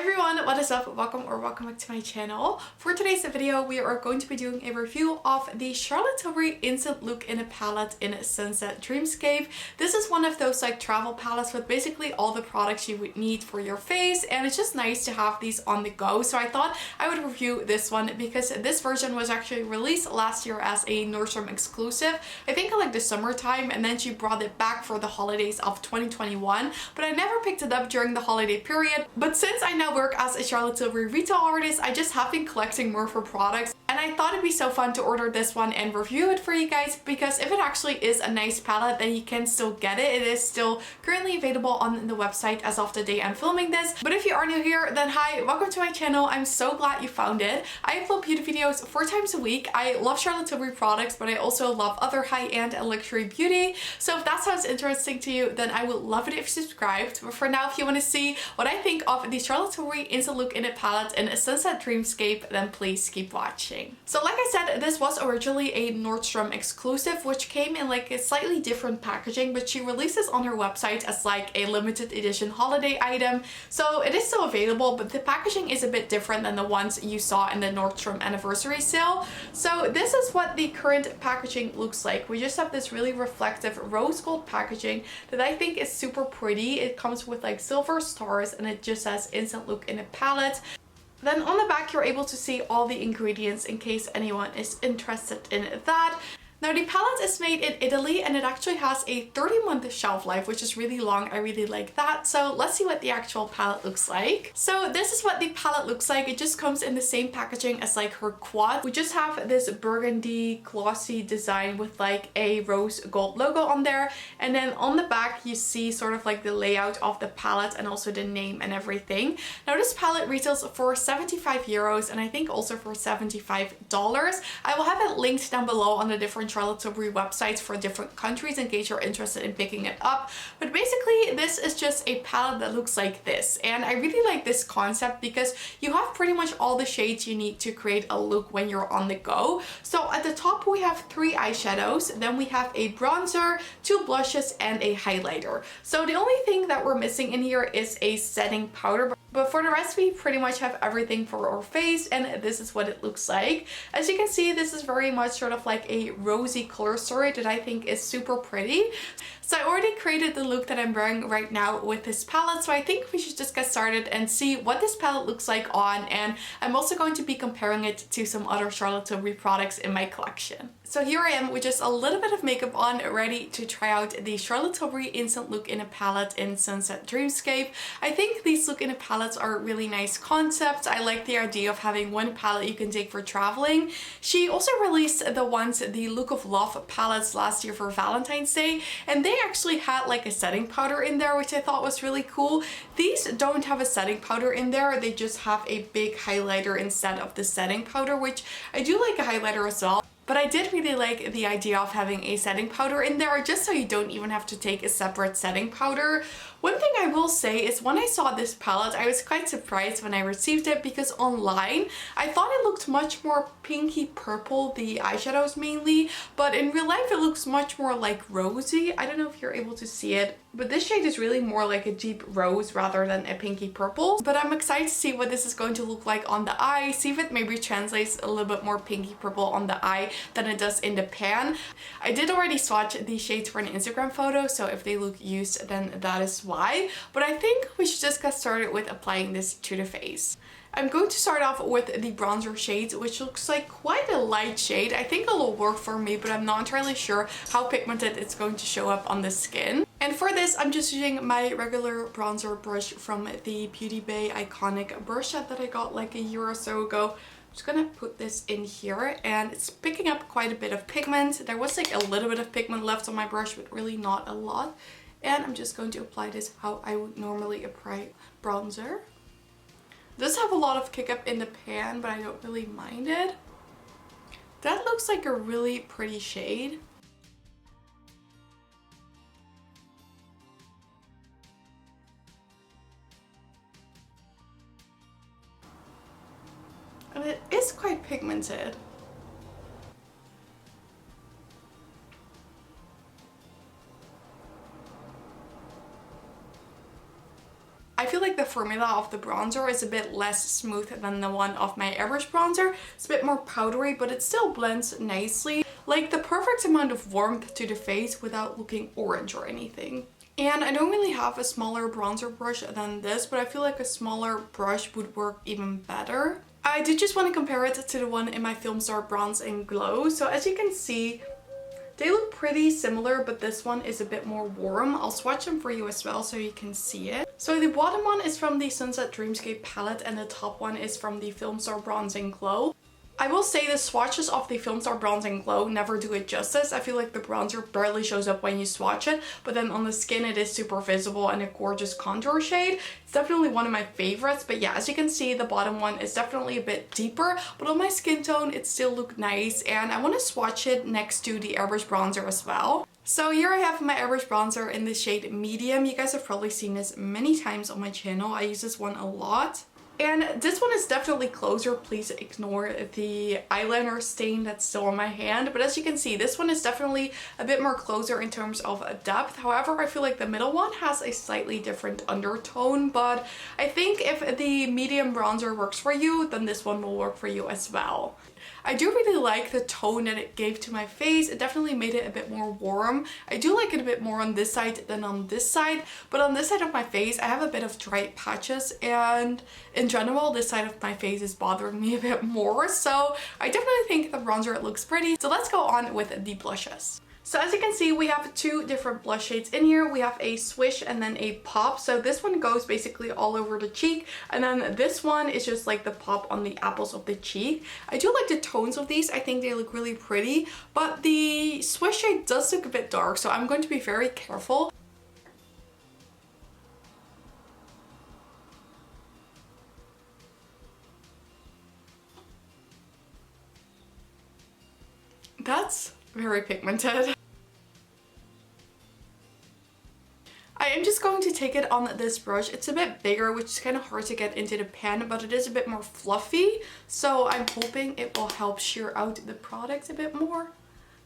everyone, what is up? Welcome back to my channel. For today's video, we are going to be doing a review of the Charlotte Tilbury Instant Look in a palette in Sunset Dreamscape. This is one of those like travel palettes with basically all the products you would need for your face, and it's just nice to have these on the go. So I thought I would review this one because this version was actually released last year as a Nordstrom exclusive. I think in like the summertime, and then she brought it back for the holidays of 2021, but I never picked it up during the holiday period. But since I now work as a Charlotte Tilbury retail artist, I just have been collecting more of her products, and I thought it'd be so fun to order this one and review it for you guys, because if it actually is a nice palette, then you can still get it. It is still currently available on the website as of the day I'm filming this. But if you are new here, then hi, welcome to my channel. I'm so glad you found it. I upload beauty videos 4 times a week. I love Charlotte Tilbury products, but I also love other high-end and luxury beauty. So if that sounds interesting to you, then I would love it if you subscribed. But for now, if you want to see what I think of the Charlotte Tilbury Instant Look in a palette in Sunset Dreamscape, then please keep watching. So like I said, this was originally a Nordstrom exclusive, which came in like a slightly different packaging, but she released this on her website as like a limited edition holiday item. So it is still available, but the packaging is a bit different than the ones you saw in the Nordstrom anniversary sale. So this is what the current packaging looks like. We just have this really reflective rose gold packaging that I think is super pretty. It comes with like silver stars, and it just says Instant Look in a palette. Then on the back, you're able to see all the ingredients in case anyone is interested in that. Now the palette is made in Italy, and it actually has a 30-month shelf life, which is really long. I really like that. So let's see what the actual palette looks like. So this is what the palette looks like. It just comes in the same packaging as like her quad. We just have this burgundy glossy design with like a rose gold logo on there. And then on the back, you see sort of like the layout of the palette and also the name and everything. Now this palette retails for 75 euros, and I think also for $75. I will have it linked down below on the different Charlotte Tilbury websites for different countries in case you're interested in picking it up. But basically, this is just a palette that looks like this, and I really like this concept because you have pretty much all the shades you need to create a look when you're on the go. So at the top, we have 3 eyeshadows, then we have a bronzer, 2 blushes, and a highlighter. So the only thing that we're missing in here is a setting powder. But for the rest, we pretty much have everything for our face, and this is what it looks like. As you can see, this is very much sort of like a rosy color story that I think is super pretty. So I already created the look that I'm wearing right now with this palette, so I think we should just get started and see what this palette looks like on, and I'm also going to be comparing it to some other Charlotte Tilbury products in my collection. So here I am with just a little bit of makeup on, ready to try out the Charlotte Tilbury Instant Look in a palette in Sunset Dreamscape. I think these look in a palettes are a really nice concept. I like the idea of having one palette you can take for traveling. She also released the Look of Love palettes last year for Valentine's Day, and they actually had like a setting powder in there, which I thought was really cool. These don't have a setting powder in there. They just have a big highlighter instead of the setting powder, which I do like a highlighter as well. But I did really like the idea of having a setting powder in there, just so you don't even have to take a separate setting powder. One thing I will say is when I saw this palette, I was quite surprised when I received it, because online I thought it looked much more pinky purple, the eyeshadows mainly, but in real life it looks much more like rosy. I don't know if you're able to see it, but this shade is really more like a deep rose rather than a pinky purple. But I'm excited to see what this is going to look like on the eye, see if it maybe translates a little bit more pinky purple on the eye than it does in the pan. I did already swatch these shades for an Instagram photo, so if they look used, then that is why. But I think we should just get started with applying this to the face. I'm going to start off with the bronzer shade, which looks like quite a light shade. I think it will work for me, but I'm not entirely sure how pigmented it's going to show up on the skin. And for this, I'm just using my regular bronzer brush from the Beauty Bay Iconic brush set that I got like a year or so ago. I'm just gonna put this in here, and it's picking up quite a bit of pigment. There was like a little bit of pigment left on my brush, but really not a lot. And I'm just going to apply this how I would normally apply bronzer. It does have a lot of kick up in the pan, but I don't really mind it. That looks like a really pretty shade. And it is quite pigmented. I feel feel like the formula of the bronzer is a bit less smooth than the one of my airbrush bronzer. It's a bit more powdery, but it still blends nicely. Like the perfect amount of warmth to the face without looking orange or anything. And I don't really have a smaller bronzer brush than this, but I feel like a smaller brush would work even better. I did just want to compare it to the one in my Film Star Bronze and Glow. So as you can see, they look pretty similar, but this one is a bit more warm. I'll swatch them for you as well so you can see it. So the bottom one is from the Sunset Dreamscape palette and the top one is from the Film Star Bronze and Glow. I will say the swatches of the Film Star Bronze and Glow never do it justice. I feel like the bronzer barely shows up when you swatch it, but then on the skin it is super visible and a gorgeous contour shade. It's definitely one of my favorites, but yeah, as you can see, the bottom one is definitely a bit deeper, but on my skin tone it still looks nice, and I want to swatch it next to the airbrush bronzer as well. So here I have my airbrush bronzer in the shade Medium. You guys have probably seen this many times on my channel. I use this one a lot. And this one is definitely closer. Please ignore the eyeliner stain that's still on my hand. But as you can see, this one is definitely a bit more closer in terms of depth. However, I feel like the middle one has a slightly different undertone. But I think if the medium bronzer works for you, then this one will work for you as well. I do really like the tone that it gave to my face. It definitely made it a bit more warm. I do like it a bit more on this side than on this side, but on this side of my face I have a bit of dry patches, and in general this side of my face is bothering me a bit more, so I definitely think the bronzer looks pretty. So let's go on with the blushes. So as you can see, we have two different blush shades in here. We have a Swish and then a Pop. So this one goes basically all over the cheek, and then this one is just like the pop on the apples of the cheek. I do like the tones of these. I think they look really pretty, but the Swish shade does look a bit dark, so I'm going to be very careful. That's very pigmented. I am just going to take it on this brush. It's a bit bigger, which is kind of hard to get into the pen, but it is a bit more fluffy. So I'm hoping it will help sheer out the product a bit more,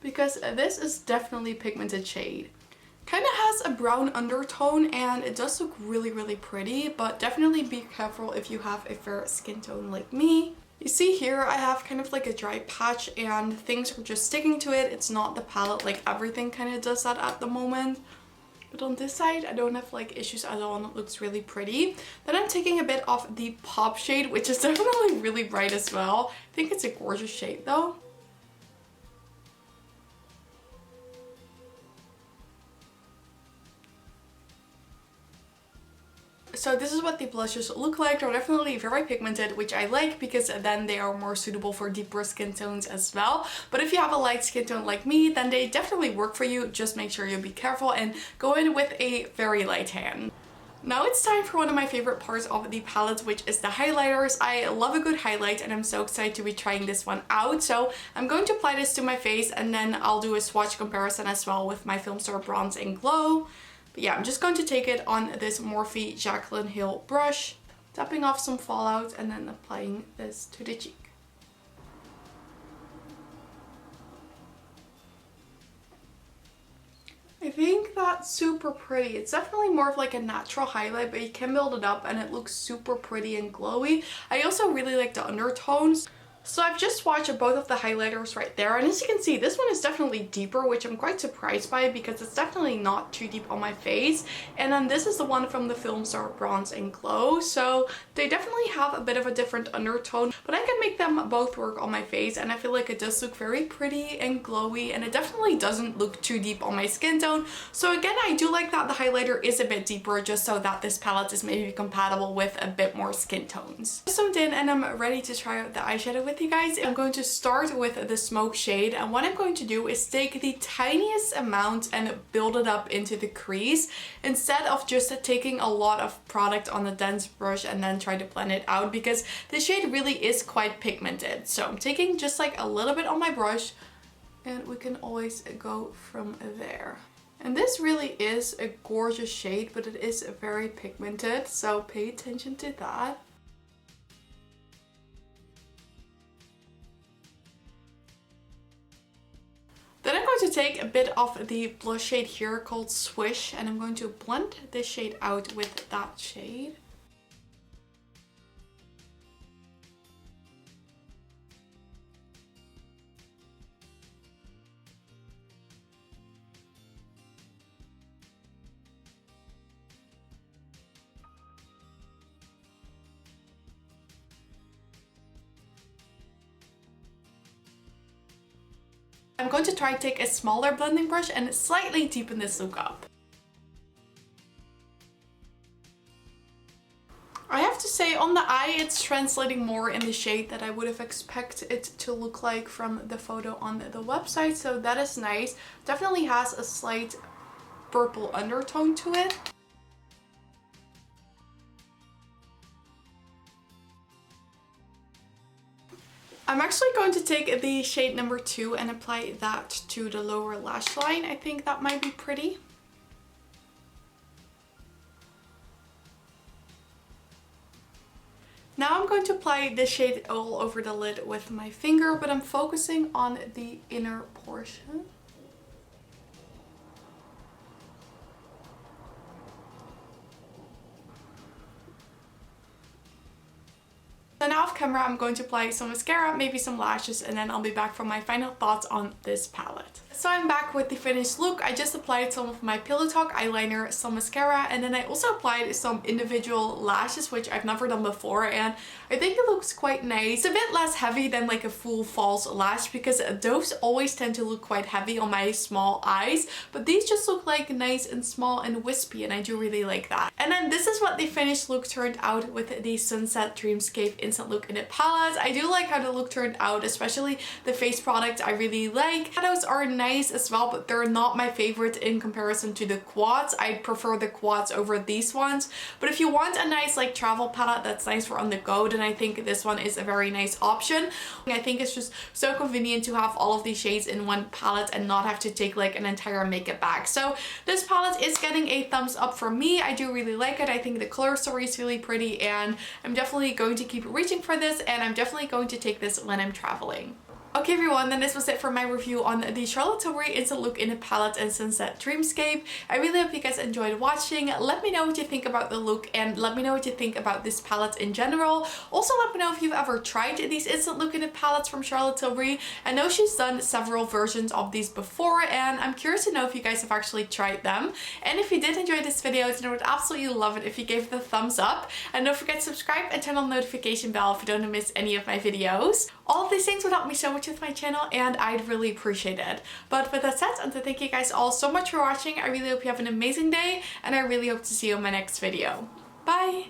because this is definitely a pigmented shade. Kind of has a brown undertone and it does look really pretty, but definitely be careful if you have a fair skin tone like me. You see here I have kind of like a dry patch and things are just sticking to it. It's not the palette, like everything kind of does that at the moment. But on this side, I don't have like issues at all and it looks really pretty. Then I'm taking a bit of the Pop shade, which is definitely really bright as well. I think it's a gorgeous shade though. So this is what the blushes look like. They're definitely very pigmented, which I like because then they are more suitable for deeper skin tones as well. But if you have a light skin tone like me, then they definitely work for you. Just make sure you be careful and go in with a very light hand. Now it's time for one of my favorite parts of the palette, which is the highlighters. I love a good highlight and I'm so excited to be trying this one out. So I'm going to apply this to my face and then I'll do a swatch comparison as well with my Film Star Bronze and Glow. But yeah, I'm just going to take it on this Morphe Jaclyn Hill brush, tapping off some fallout and then applying this to the cheek. I think that's super pretty. It's definitely more of like a natural highlight, but you can build it up and it looks super pretty and glowy. I also really like the undertones. So I've just swatched both of the highlighters right there, and as you can see, this one is definitely deeper, which I'm quite surprised by because it's definitely not too deep on my face. And then this is the one from the Film Star Bronze and Glow, so they definitely have a bit of a different undertone, but I can make them both work on my face, and I feel like it does look very pretty and glowy, and it definitely doesn't look too deep on my skin tone. So again, I do like that the highlighter is a bit deeper, just so that this palette is maybe compatible with a bit more skin tones. So I'm in and I'm ready to try out the eyeshadow with you guys. I'm going to start with the Smoke shade, and what I'm going to do is take the tiniest amount and build it up into the crease instead of just taking a lot of product on the dense brush and then try to blend it out, because the shade really is quite pigmented. So I'm taking just like a little bit on my brush and we can always go from there. And this really is a gorgeous shade, but it is very pigmented, so pay attention to that. Then I'm going to take a bit of the blush shade here called Swish, and I'm going to blend this shade out with that shade. I'm going to try to take a smaller blending brush and slightly deepen this look up. I have to say, on the eye, it's translating more in the shade that I would have expected it to look like from the photo on the website, so that is nice. Definitely has a slight purple undertone to it. I'm actually going to take the shade number 2 and apply that to the lower lash line. I think that might be pretty. Now I'm going to apply this shade all over the lid with my finger, but I'm focusing on the inner portion. So now off camera, I'm going to apply some mascara, maybe some lashes, and then I'll be back for my final thoughts on this palette. So I'm back with the finished look. I just applied some of my Pillow Talk eyeliner, some mascara, and then I also applied some individual lashes, which I've never done before, and I think it looks quite nice. It's a bit less heavy than like a full false lash, because those always tend to look quite heavy on my small eyes, but these just look like nice and small and wispy, and I do really like that. And then this is what the finished look turned out with the Sunset Dreamscape Instant Look in a palette. I do like how the look turned out, especially the face product I really like. Shadows are nice as well, but they're not my favorite in comparison to the quads. I prefer the quads over these ones. But if you want a nice like travel palette that's nice for on the go, then I think this one is a very nice option. I think it's just so convenient to have all of these shades in one palette and not have to take like an entire makeup bag. So this palette is getting a thumbs up from me. I do really like it. I think the color story is really pretty, and I'm definitely going to keep reaching for this, and I'm definitely going to take this when I'm traveling. Okay everyone, then this was it for my review on the Charlotte Tilbury Instant Look in a Palette and Sunset Dreamscape. I really hope you guys enjoyed watching. Let me know what you think about the look, and let me know what you think about this palette in general. Also let me know if you've ever tried these Instant Look in a palettes from Charlotte Tilbury. I know she's done several versions of these before, and I'm curious to know if you guys have actually tried them. And if you did enjoy this video, then I would absolutely love it if you gave it a thumbs up. And don't forget to subscribe and turn on the notification bell if you don't want to miss any of my videos. All of these things would help me so much with my channel, and I'd really appreciate it. But with that said, and to thank you guys all so much for watching, I really hope you have an amazing day, and I really hope to see you in my next video. Bye!